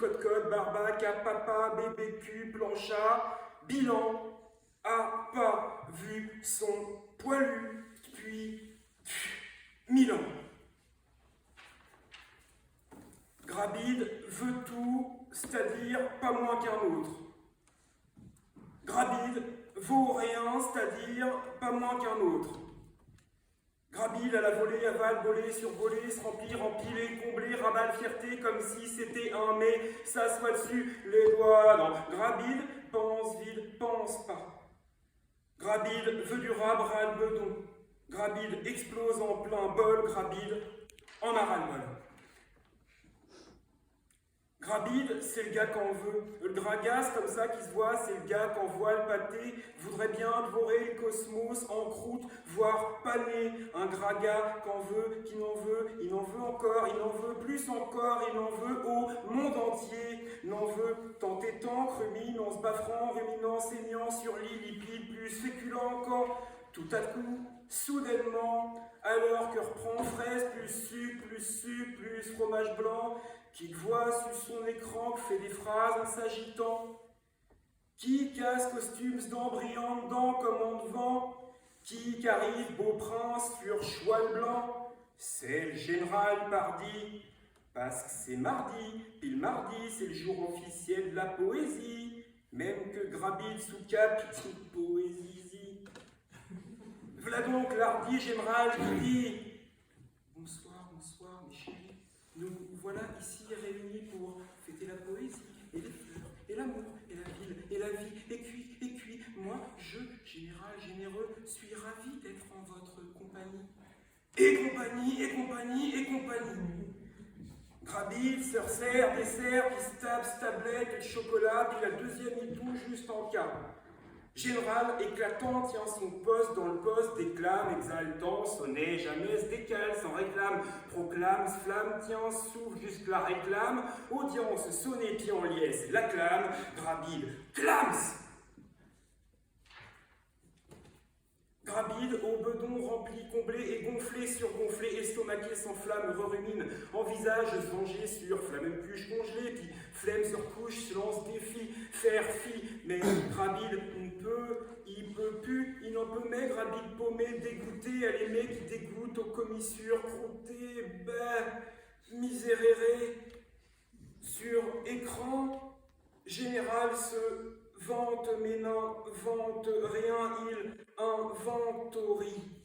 code, barbac, papa, BBQ, plancha, bilan, a pas vu son poilu depuis 1000 ans. Grabide veut tout, c'est-à-dire pas moins qu'un autre. Grabide vaut rien, c'est-à-dire pas moins qu'un autre. Grabide à la volée, avale, volée, survolée, se remplir, empiler, combler, rabale, fierté, comme si c'était un mais, s'assoit dessus, les doigts dans. Grabide pense vide, pense pas. Grabide veut du rab, ras le bedon. Grabide explose en plein bol, Grabide en a ras le bol. Grabide, c'est le gars qu'on veut. Le dragasse, comme ça, qui se voit, c'est le gars qu'on voit le pâté, voudrait bien dévorer le cosmos en croûte, voire paner. Un graga qu'on veut, qui n'en veut, il en veut encore, il en veut plus encore, il en veut au monde entier. N'en veut tant étant, rumine, en se baffrant, ruminant, saignant sur lit, lipide, plus féculent encore. Tout à coup, soudainement, alors que reprend fraise, plus fromage blanc, qui voit sur son écran, que fait des phrases en s'agitant, qui casse costumes d'embryon dedans comme en devant, qui arrive beau prince sur cheval blanc, c'est le général Pardy, parce que c'est mardi, puis le mardi c'est le jour officiel de la poésie, même que Grabide sous cap dit poésie. Voilà donc l'hardi général qui dit bonsoir, bonsoir mes chéris, nous voilà ici réunis pour fêter la poésie et les fleurs et l'amour et la ville et la vie et puis, moi, je, général généreux, suis ravi d'être en votre compagnie. Et compagnie. Grabide se resserre, dessert, qui se tape, tablette de chocolat, puis la deuxième hitou juste en cas. Général éclatant tient son poste dans le poste, déclame, exaltant, sonnet, jamais se décale, s'en réclame, proclame, se flamme, tient, s'ouvre jusque la réclame, audience, sonnet, pied en liesse, l'acclame, Grabide, clams! Grabide, au bedon rempli, comblé et gonflé, surgonflé, estomaqué, sans flamme, re-rumine, envisage se venger sur flamme puche congelée, puis flemme sur couche, se lance défi, faire fi, mais Grabide, il peut plus, il n'en peut mais, Grabide paumé, dégoûté, à l'aimer qui dégoûte aux commissures, croûté, miséréré, sur écran, général se vante, mais n'invente rien, il inventorie.